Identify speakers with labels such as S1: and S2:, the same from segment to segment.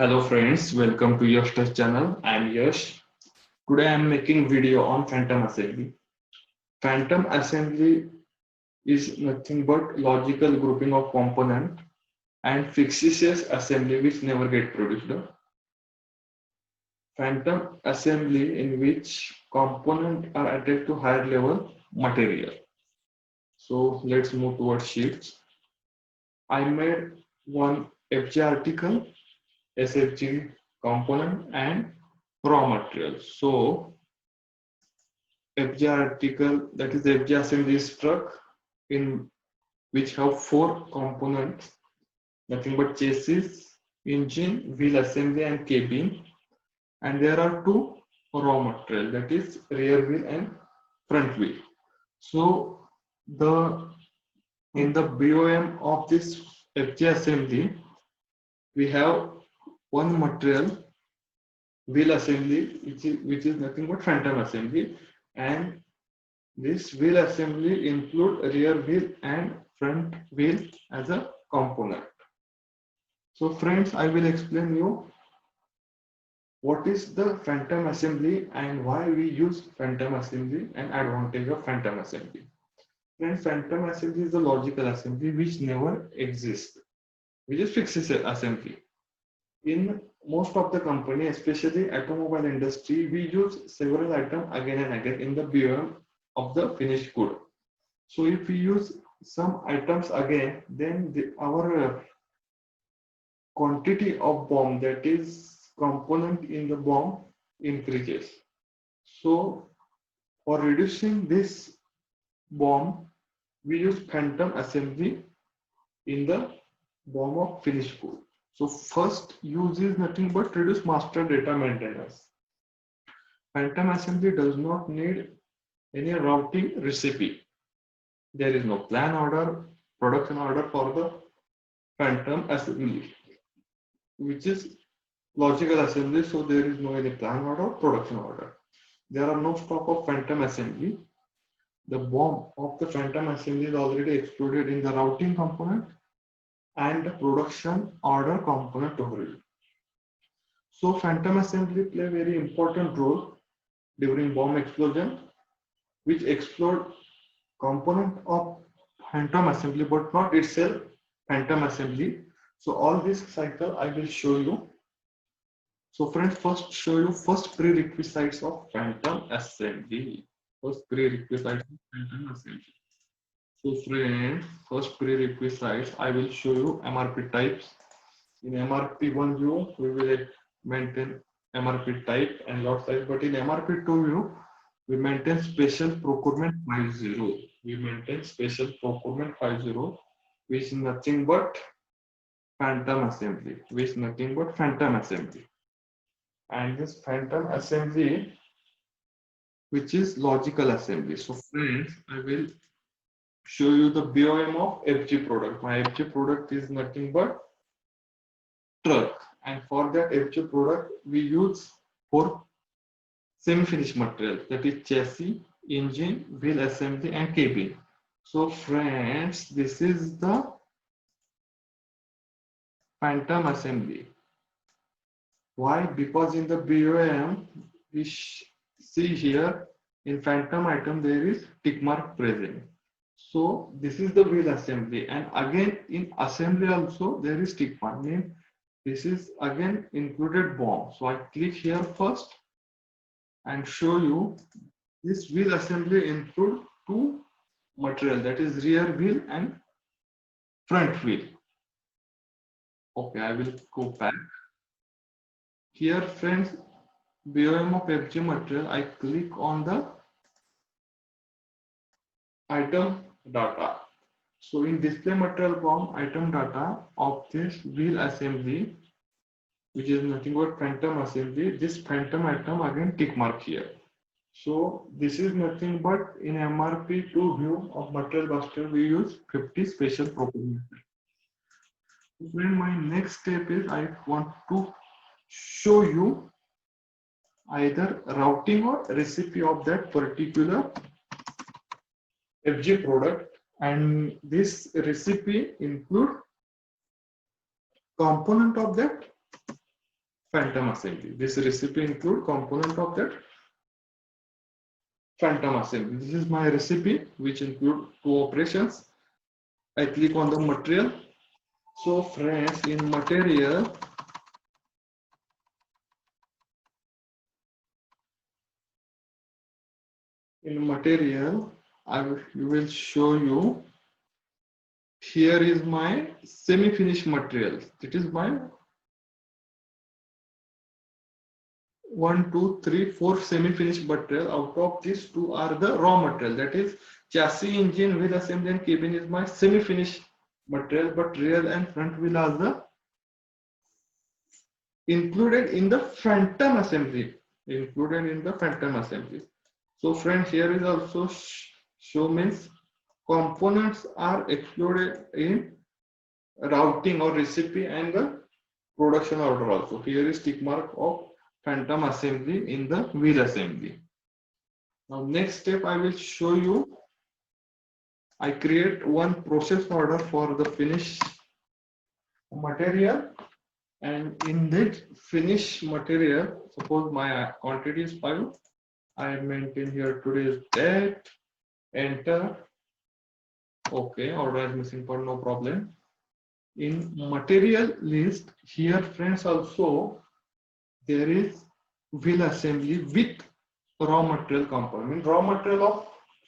S1: Hello friends, welcome to Yash Tech channel. I am Yash. Today I am making video on Phantom Assembly. Phantom Assembly is nothing but logical grouping of component and fictitious assembly which never get produced. Phantom assembly in which components are added to higher level material. So let's move towards sheets. I made one FG article, SFG component and raw material. So FG article, that is the FG assembly truck in which have four components, nothing but chassis, engine, wheel assembly and cabin. And there are two raw material, that is rear wheel and front wheel. So the in the BOM of this FG assembly, we have one material wheel assembly, which is nothing but phantom assembly, and this wheel assembly include rear wheel and front wheel as a component. So friends, I will explain you what is the phantom assembly and why we use phantom assembly and advantage of phantom assembly. Friends, phantom assembly is a logical assembly which never exists, which is fixed assembly. In most of the company, especially automobile industry, we use several items again and again in the BOM of the finished good. So if we use some items again, then our quantity of BOM, that is component in the BOM, increases. So for reducing this BOM, we use phantom assembly in the BOM of finished good. So first use is nothing but reduce master data maintenance. Phantom assembly does not need any routing recipe. There is no plan order, production order for the phantom assembly, which is logical assembly. So there is no any plan order, production order. There are no stock of phantom assembly. The BOM of the phantom assembly is already excluded in the routing component and the production order component overview. So phantom assembly play a very important role during bomb explosion, which explode component of phantom assembly but not itself phantom assembly. So all this cycle I will show you. So friends, first show you first prerequisites of phantom assembly. First prerequisites of phantom assembly. So friends, first prerequisites I will show you MRP types. In MRP 1 view, we will maintain MRP type and lot size, but in MRP 2 view, we maintain special procurement 50. We maintain special procurement 50, which is nothing but phantom assembly, which is nothing but phantom assembly. And this phantom assembly, which is logical assembly. So friends, I will show you the BOM of FG product. My FG product is nothing but truck, and for that FG product we use for semi-finished material, that is chassis, engine, wheel assembly and cabin. So friends, this is the phantom assembly. Why? Because in the BOM we see here in phantom item there is tick mark present. So this is the wheel assembly, and again in assembly also there is tick mark. Means this is again included BOM. So I click here first and show you this wheel assembly include two material, that is rear wheel and front wheel. Okay, I will go back. Here friends, BOM of FG material, I click on the item data. So in display material BOM item data of this wheel assembly, which is nothing but phantom assembly, this phantom item again tick mark here. So this is nothing but in MRP 2 view of material basket we use 50 special procurement. Then my next step is I want to show you either routing or recipe of that particular FG product, and this recipe include component of that phantom assembly. This recipe include component of that phantom assembly. This is my recipe which include two operations. I click on the material. So friends, in material, I will show you. Here is my semi-finished material. It is my 1, 2, 3, 4 semi-finished material. Out of these, 2 are the raw material. That is chassis, engine, wheel assembly, and cabin is my semi-finished material. But rear and front wheel are the included in the phantom assembly. So friends, here is also show means components are excluded in routing or recipe and the production order also. Here is tick mark of phantom assembly in the wheel assembly. Now next step I will show you. I create one process order for the finished material, and in that finished material, suppose my quantity is 5. I maintain here today's date, enter. Okay, order is missing part, no problem. In material list here friends, also there is wheel assembly with raw material component. Raw material of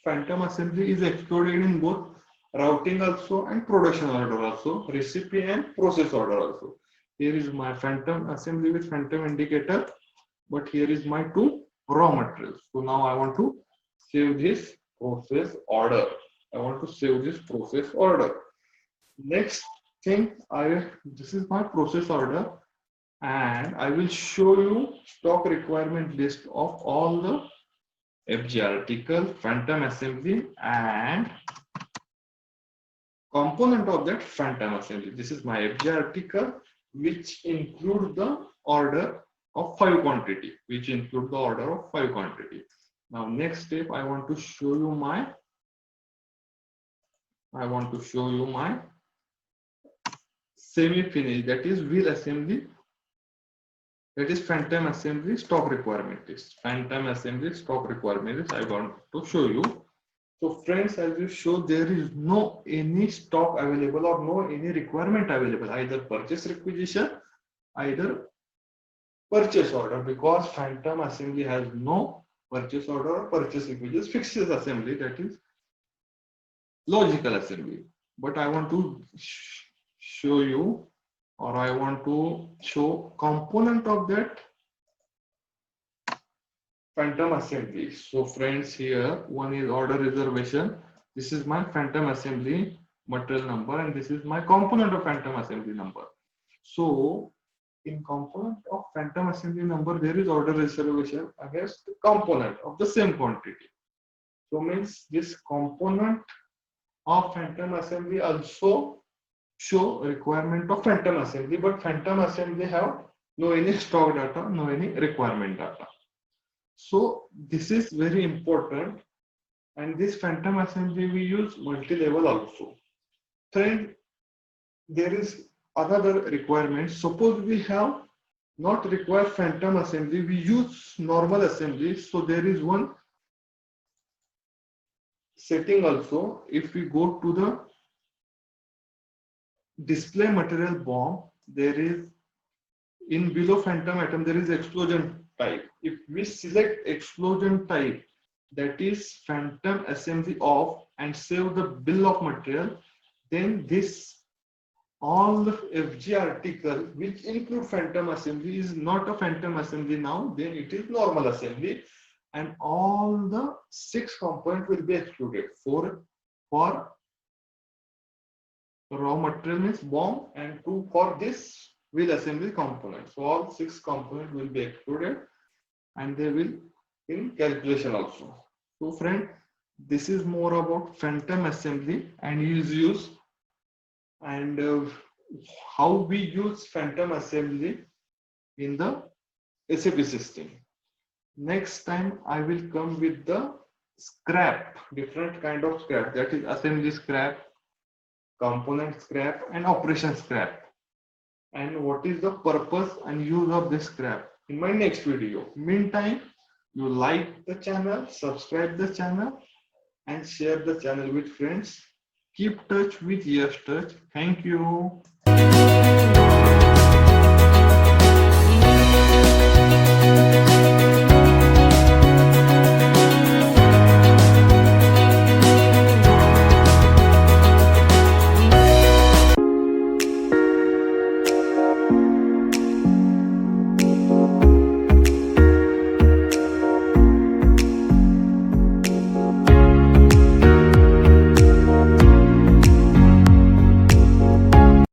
S1: phantom assembly is excluded in both routing also and production order also, recipe and process order also. Here is my phantom assembly with phantom indicator, but here is my 2 raw materials. So now I want to save this process order. Next thing, this is my process order, and I will show you stock requirement list of all the FG article, phantom assembly, and component of that phantom assembly. This is my FG article, which include the order of 5 quantity. Now next step, I want to show you my semi-finished, that is wheel assembly, that is phantom assembly stock requirement list. I want to show you. So friends, as you show, there is no any stock available or no any requirement available, either purchase requisition, either purchase order, because phantom assembly has no purchase order or purchase requisition. Fixed assembly, that is logical assembly. But I want to show you, or I want to show component of that phantom assembly. So friends, here one is order reservation. This is my phantom assembly material number, and this is my component of phantom assembly number. So in component of phantom assembly number, there is order reservation against the component of the same quantity. So means this component of phantom assembly also show requirement of phantom assembly, but phantom assembly have no any stock data, no any requirement data. So this is very important, and this phantom assembly we use multi-level also. Then there is another requirement. Suppose we have not required phantom assembly, we use normal assembly. So there is one setting also. If we go to the display material BOM, there is in below phantom atom there is explosion type. If we select explosion type, that is phantom assembly off, and save the bill of material, then this all the FG article which include phantom assembly is not a phantom assembly now, then it is normal assembly, and all the 6 components will be excluded. For raw material means BOM, and 2 for this wheel assembly component. So all 6 components will be excluded, and they will in calculation also. So friend, this is more about phantom assembly and use and how we use phantom assembly in the SAP system. Next time I will come with the scrap, different kind of scrap, that is assembly scrap, component scrap, and operation scrap. and what is the purpose and use of this scrap in my next video. Meantime, you like the channel, subscribe the channel, and share the channel with friends. Keep touch with Yes Touch. Thank you.